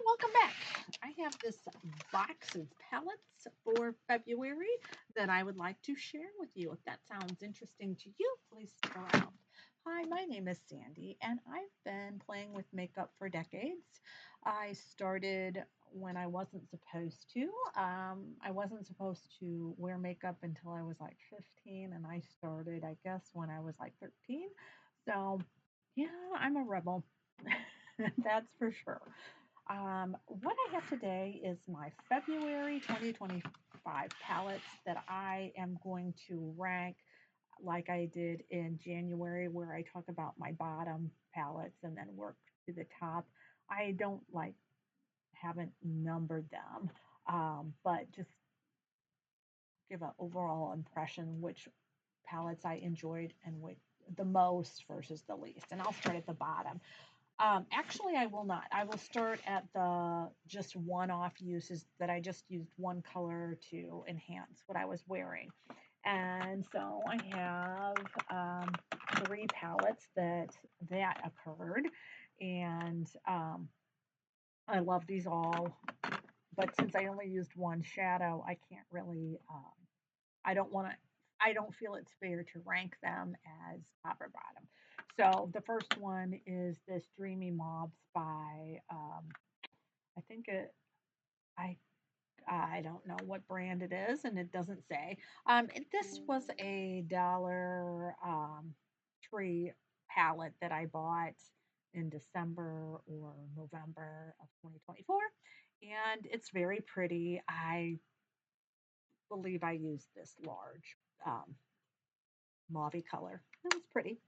welcome back. I have this box of palettes for February that I would like to share with you. If that sounds interesting to you, please stick around. Hi, my name is Sandy, and I've been playing with makeup for decades. I started when I wasn't supposed to. I wasn't supposed to wear makeup until I was like 15, and I started, I guess, when I was like 13. So, yeah, I'm a rebel. That's for sure. What I have today is my February 2025 palettes that I am going to rank like I did in January, where I talk about my bottom palettes and then work to the top. I don't like, haven't numbered them, but just give an overall impression which palettes I enjoyed and which the most versus the least. And I'll start at the bottom. Actually, I will not. I will start at the just one-off uses that I just used one color to enhance what I was wearing. And so I have three palettes that occurred, and I love these all. But since I only used one shadow, I can't really. I don't want to. I don't feel it's fair to rank them as top or bottom. So the first one is this Dreamy Mobs by I think it I I don't know what brand it is, and it doesn't say. This was a dollar tree palette that I bought in December or November of 2024, and it's very pretty. I believe I used this large mauve color. It was pretty.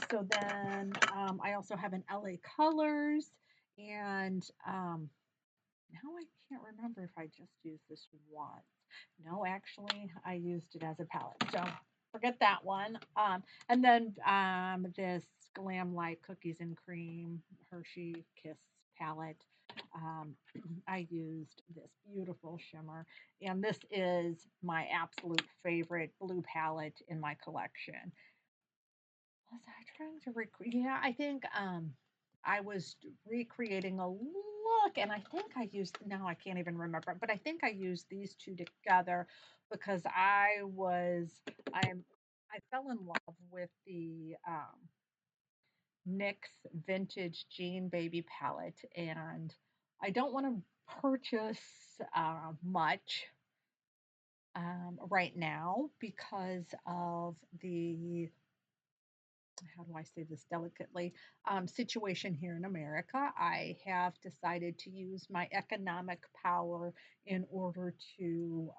So then I also have an LA Colors, and now I can't remember if I just used this once. No, actually, I used it as a palette. So forget that one. And then this Glam Light Cookies and Cream Hershey Kiss palette. Um, I used this beautiful shimmer, and this is my absolute favorite blue palette in my collection. Was I trying to recreate? Yeah, I think I was recreating a look, and I think I used, now I can't even remember, but I think I used these two together because I fell in love with the NYX Vintage Jean Baby palette, and I don't want to purchase much right now because of the, how do I say this delicately, situation here in America. I have decided to use my economic power in order to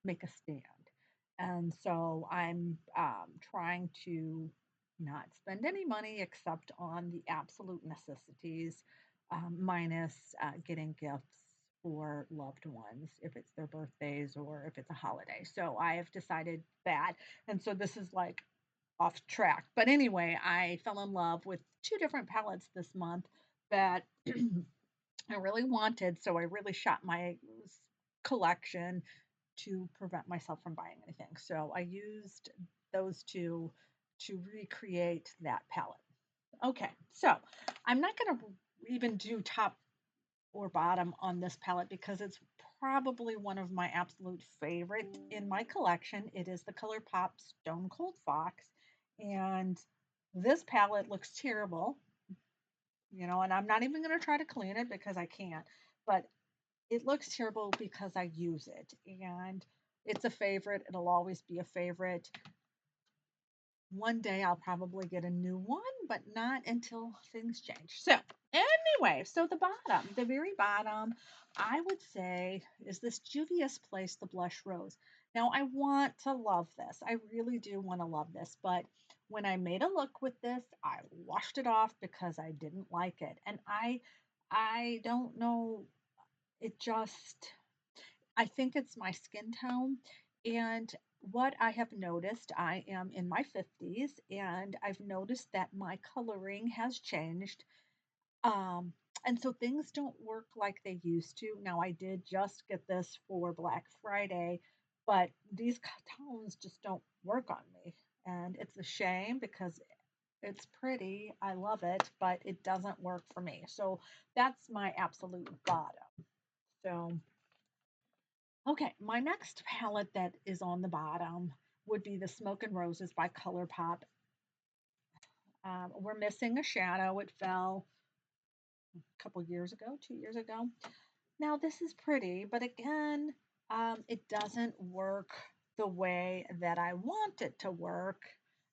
make a stand. And so I'm trying to not spend any money except on the absolute necessities, minus getting gifts for loved ones if it's their birthdays or if it's a holiday. So I have decided that. And so this is like off track. But anyway, I fell in love with two different palettes this month that I really wanted. So I really shot my collection to prevent myself from buying anything. So I used those two to recreate that palette. Okay, so I'm not going to even do top or bottom on this palette because it's probably one of my absolute favorite in my collection. It is the ColourPop Stone Cold Fox, and this palette looks terrible, and I'm not even going to try to clean it because I can't, but it looks terrible because I use it, and it's a favorite. It'll always be a favorite. One day I'll probably get a new one, but not until things change. So, anyway, so the bottom, the very bottom, I would say is this Juvia's Place, the Blush Rose. Now, I want to love this. I really do want to love this, but when I made a look with this, I washed it off because I didn't like it. And I don't know, it just, I think it's my skin tone. And what I have noticed, I am in my 50s, and I've noticed that my coloring has changed. Um, and so things don't work like they used to. Now, I did just get this for Black Friday, but these tones just don't work on me. And it's a shame because It's pretty. I love it, but it doesn't work for me. So that's my absolute bottom. So, okay, my next palette that is on the bottom would be the Smoke and Roses by ColourPop. We're missing a shadow. It fell a couple years ago, 2 years ago. Now, this is pretty, but again, it doesn't work the way that I want it to work.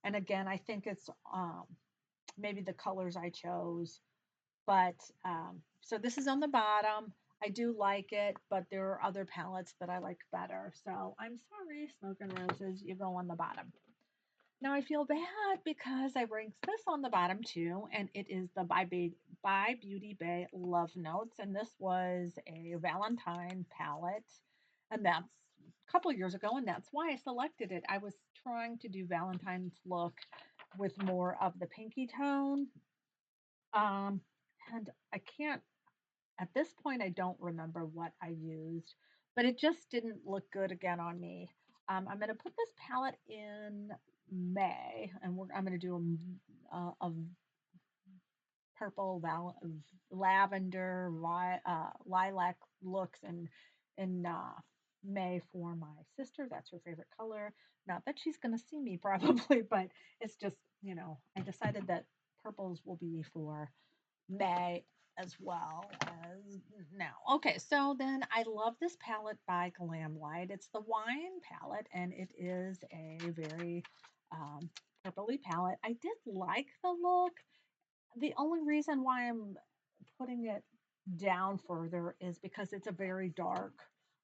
And again, I think it's maybe the colors I chose. But so this is on the bottom. I do like it, but there are other palettes that I like better. So I'm sorry, Smoke and Roses, you go on the bottom. Now I feel bad because I ranked this on the bottom too, and it is the by Beauty Bay Love Notes, and this was a Valentine palette, and that's a couple years ago, and that's why I selected it. I was trying to do Valentine's look with more of the pinky tone, um, and I can't at this point. I don't remember what I used, but it just didn't look good again on me. I'm going to put this palette in May, and I'm going to do a purple, lavender, lilac looks in May for my sister. That's her favorite color. Not that she's going to see me probably, but it's just, I decided that purples will be for May as well as now. Okay, so then I love this palette by Glamlight. It's the wine palette, and it is a very purpley palette. I did like the look. The only reason why I'm putting it down further is because it's a very dark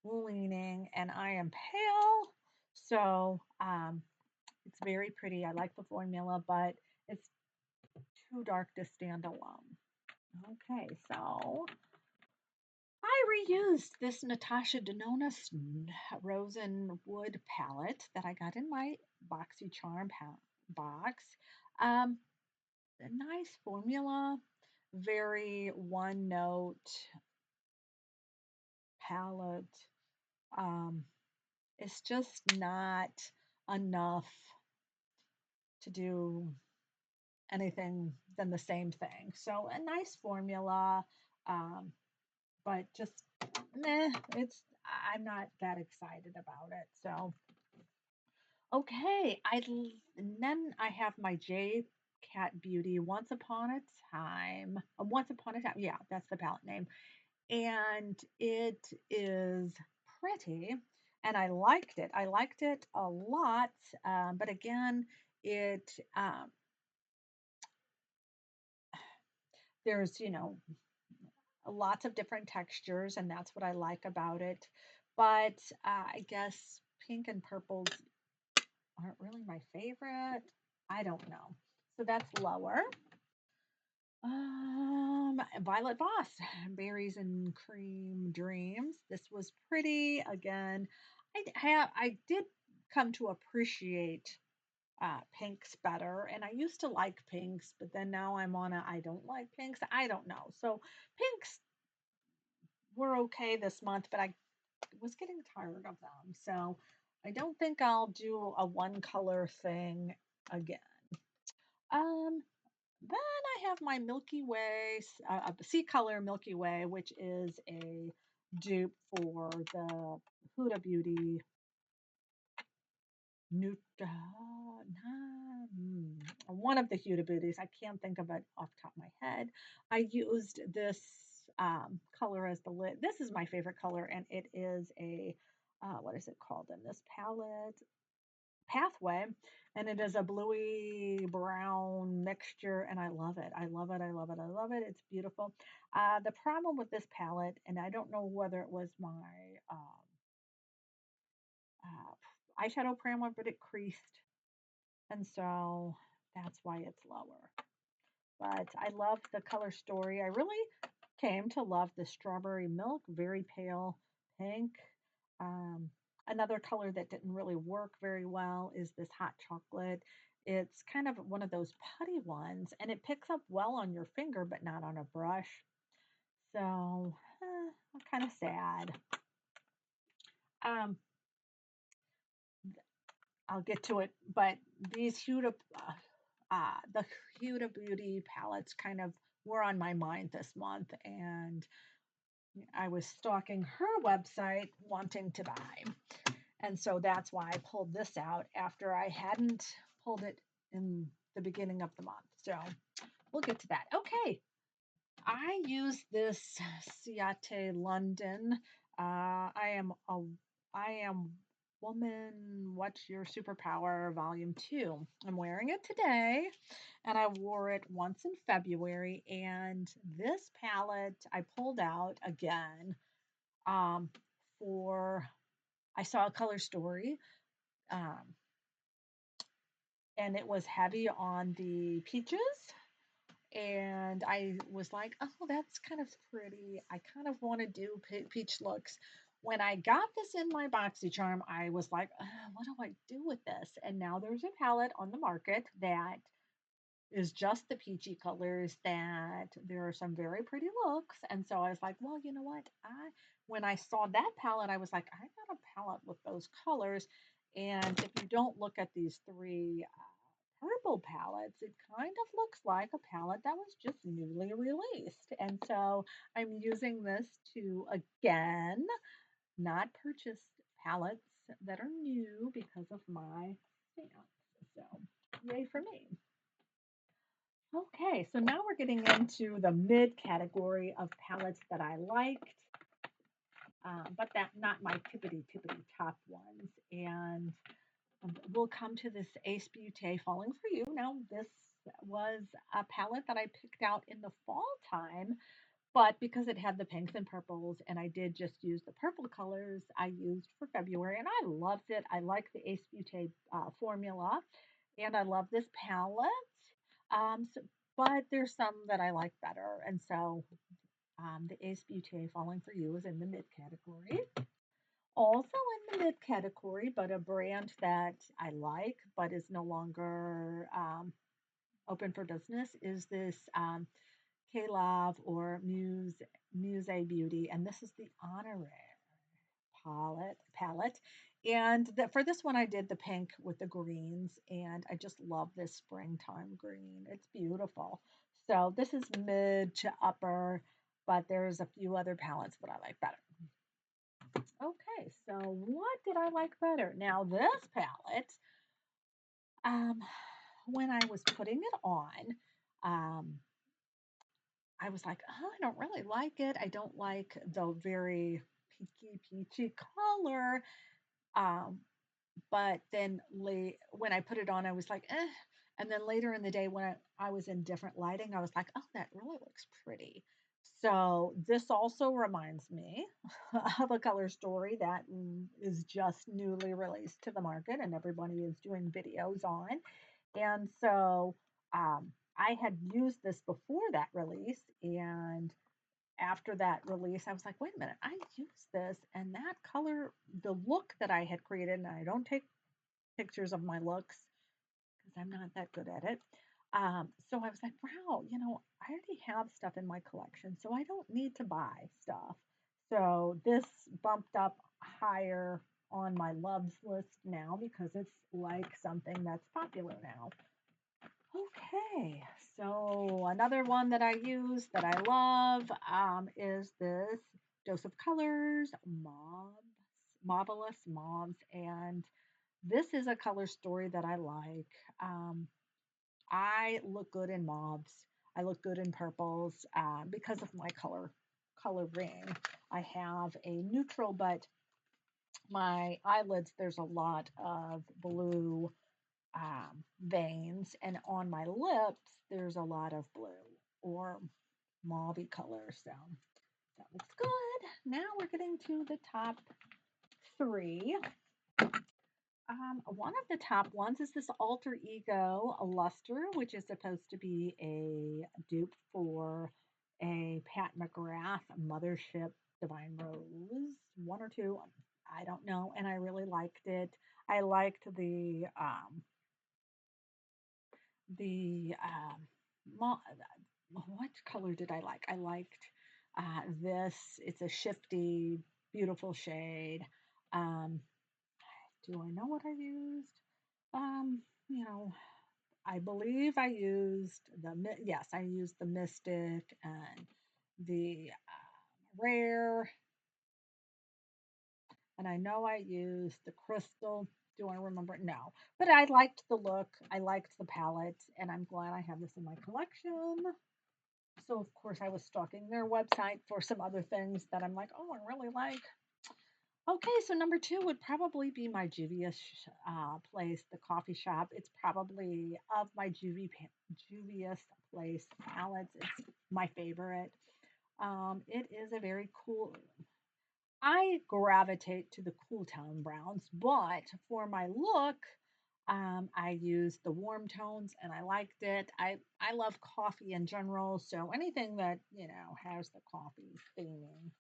leaning, and I am pale. So it's very pretty. I like the formula, but it's too dark to stand alone. Okay, so I reused this Natasha Denona Rosenwood palette that I got in my BoxyCharm box. Um, a nice formula, very one note palette. Um, it's just not enough to do anything than the same thing. So a nice formula. Um, but just meh, it's I'm not that excited about it. So okay, and then I have my J Cat Beauty Once Upon a Time. Yeah, that's the palette name, and it is pretty, and I liked it. I liked it a lot, but again, it there's lots of different textures, and that's what I like about it. But I guess pink and purples aren't really my favorite. I don't know. So that's lower. Violet Voss, Berries and Cream Dreams. This was pretty. Again, I did come to appreciate pinks better, and I used to like pinks, but then now I'm on a I don't like pinks. I don't know. So pinks were okay this month, but I was getting tired of them. So I don't think I'll do a one color thing again. Um, then I have my Milky Way, Sea Color Milky Way, which is a dupe for the Huda Beauty Nut. One of the Huda Beauties. I can't think of it off the top of my head. I used this color as the lid. This is my favorite color, and it is a what is it called in this palette? Pathway, and it is a bluey brown mixture, and I love it. I love it. I love it. I love it. It's beautiful. The problem with this palette, and I don't know whether it was my eyeshadow primer, but it creased, and so that's why it's lower. But I love the color story. I really came to love the strawberry milk, very pale pink. Um, Another color that didn't really work very well is this hot chocolate. It's kind of one of those putty ones, and it picks up well on your finger, but not on a brush. So I'm kind of sad. Um, I'll get to it, but these Huda the Huda Beauty palettes kind of were on my mind this month, and I was stalking her website wanting to buy. And so that's why I pulled this out after I hadn't pulled it in the beginning of the month. So we'll get to that. Okay. I use this Ciate London. I am woman. What's your superpower? Volume 2. I'm wearing it today, and I wore it once in February. And this palette I pulled out again um, for I saw a color story, um, and it was heavy on the peaches. And I was like, oh, that's kind of pretty. I kind of want to do peach looks. When I got this in my BoxyCharm, I was like, what do I do with this? And now there's a palette on the market that is just the peachy colors that there are some very pretty looks. And so I was like, well, you know what? I When I saw that palette, I was like, I got a palette with those colors. And if you don't look at these three purple palettes, it kind of looks like a palette that was just newly released. And so I'm using this to again not purchase palettes that are new because of my stance. So yay for me. Okay, so now we're getting into the mid category of palettes that I liked, but that not my tippity top ones. And we'll come to this Ace Beauté Falling for You. Now, this was a palette that I picked out in the fall time, but because it had the pinks and purples, and I did just use the purple colors, I used for February, and I loved it. I like the Ace Beauté formula, and I love this palette. So, but there's some that I like better, and so the Ace Beauté Falling for You is in the mid category. Also in the mid category, but a brand that I like but is no longer open for business is this K-Love or Muse Beauty, and this is the Honorary palette. And for this one, I did the pink with the greens, and I just love this springtime green. It's beautiful. So this is mid to upper, but there's a few other palettes that I like better. Okay, so what did I like better? Now this palette, um, when I was putting it on, um, I was like, oh, I don't really like it. I don't like the very peachy color. Um, but then when I put it on, I was like, eh. And then later in the day, when I was in different lighting, I was like, oh, that really looks pretty. So this also reminds me of a color story that is just newly released to the market and everybody is doing videos on. And so I had used this before that release, and after that release, I was like, wait a minute, I used this, and that color, the look that I had created, and I don't take pictures of my looks because I'm not that good at it. So I was like, wow, I already have stuff in my collection, so I don't need to buy stuff. So this bumped up higher on my loves list now because it's like something that's popular now. Okay, so another one that I use that I love is this Dose of Colors Marvelous Mauves, and this is a color story that I like. Um, I look good in mauves. I look good in purples because of my coloring. I have a neutral, but my eyelids there's a lot of blue veins, and on my lips there's a lot of blue or mauve color. So that looks good. Now we're getting to the top three. One of the top ones is this Alter Ego Luster, which is supposed to be a dupe for a Pat McGrath Mothership Divine Rose, one or two, I don't know, and I really liked it. I liked the what color did I like? I liked this. It's a shifty, beautiful shade. Um, do I know what I used? Um, you know, I believe I used yes, I used the Mystic and the Rare, and I know I used the Crystal. Do I remember? No, but I liked the look. I liked the palette, and I'm glad I have this in my collection. So of course I was stalking their website for some other things that I'm like, oh, I really like. Okay, so number two would probably be my Juvia's place, the coffee shop. It's probably of my Juvia's place palettes. It's my favorite. It is a very cool. I gravitate to the cool tone browns, but for my look, I used the warm tones and I liked it. I love coffee in general, so anything that has the coffee theming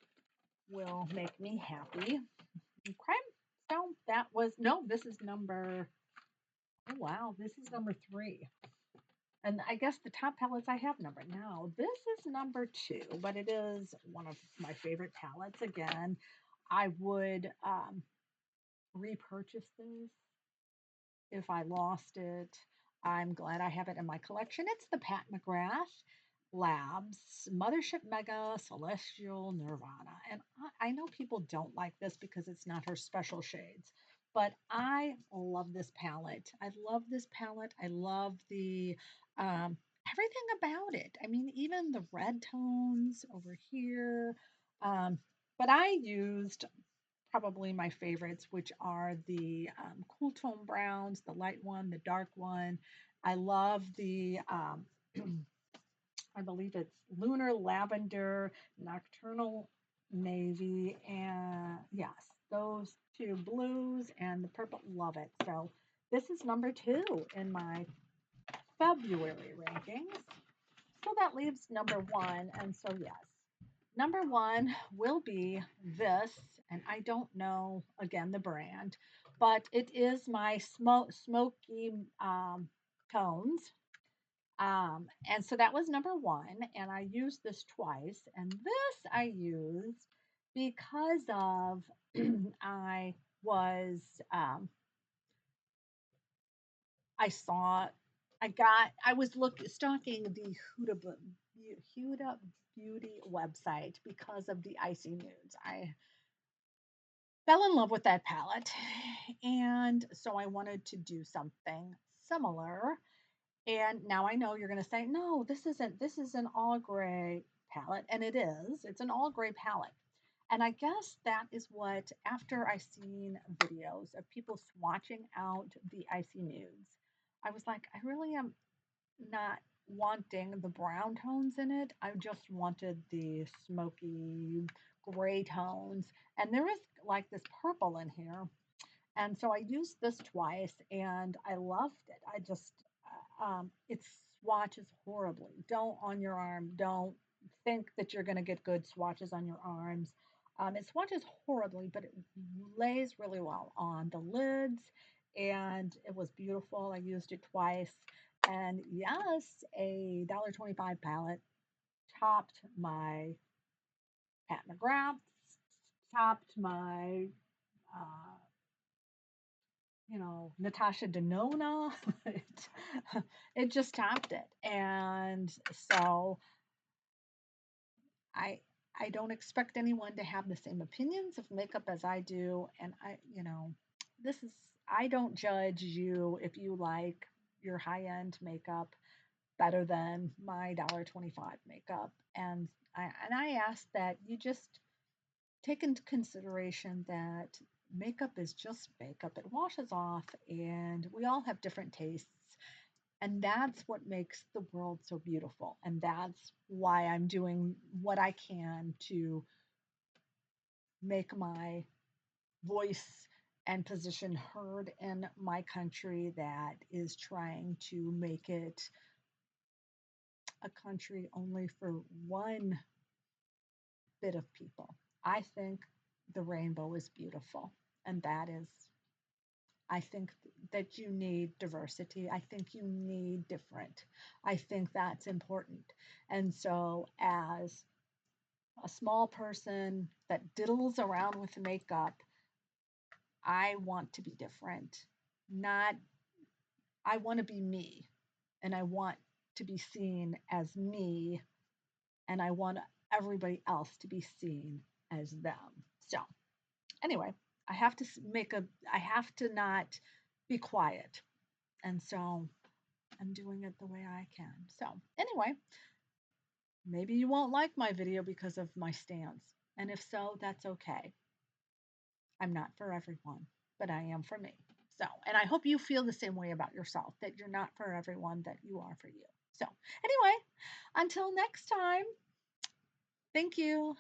will make me happy. Okay, so that was no. This is number. Oh wow, this is number three. And I guess the top palettes I have numbered now. This is number two, but it is one of my favorite palettes. Again, I would repurchase this if I lost it. I'm glad I have it in my collection. It's the Pat McGrath Labs Mothership Mega Celestial Nirvana. And I know people don't like this because it's not her special shades, but I love this palette. I love this palette. I love the everything about it. I mean, even the red tones over here. Um, but I used probably my favorites, which are the cool tone browns, the light one, the dark one. I love the, I believe it's lunar lavender, nocturnal navy, and yes, those two blues and the purple. Love it. So this is number two in my February rankings. So that leaves number one. And so, yes, number one will be this, and I don't know again the brand, but it is my smoky tones. And so that was number one, and I used this twice. And this I used because of I was I saw I was stalking the Huda Beauty website because of the icy nudes. I fell in love with that palette, and so I wanted to do something similar. And now I know you're going to say, no, this isn't. This is an all gray palette, and it is. It's an all gray palette. And I guess that is what, after I seen videos of people swatching out the icy nudes, I was like, I really am not wanting the brown tones in it. I just wanted the smoky gray tones. And there is like this purple in here. And so I used this twice and I loved it. I just, it swatches horribly. Don't on your arm. Don't think that you're going to get good swatches on your arms. It swatches horribly, but it lays really well on the lids, and it was beautiful. I used it twice, and yes, a $1.25 palette topped my Pat McGrath, topped my uh, Natasha Denona. it, it just topped it. And so I I don't expect anyone to have the same opinions of makeup as I do. And this is I don't judge you if you like your high-end makeup better than my $1.25 makeup. And I ask that you just take into consideration that makeup is just makeup. It washes off, and we all have different tastes. And that's what makes the world so beautiful. And that's why I'm doing what I can to make my voice and position heard in my country that is trying to make it a country only for one bit of people. I think the rainbow is beautiful, and I think that you need diversity. I think you need different. I think that's important. And so, as a small person that diddles around with makeup, I want to be different. Not, I want to be me. and I want to be seen as me, and I want everybody else to be seen as them. So, anyway, I have to I have to not be quiet. And so I'm doing it the way I can. So, anyway, maybe you won't like my video because of my stance. And if so, that's okay. I'm not for everyone, but I am for me. So, and I hope you feel the same way about yourself, that you're not for everyone, that you are for you. So, anyway, until next time, thank you.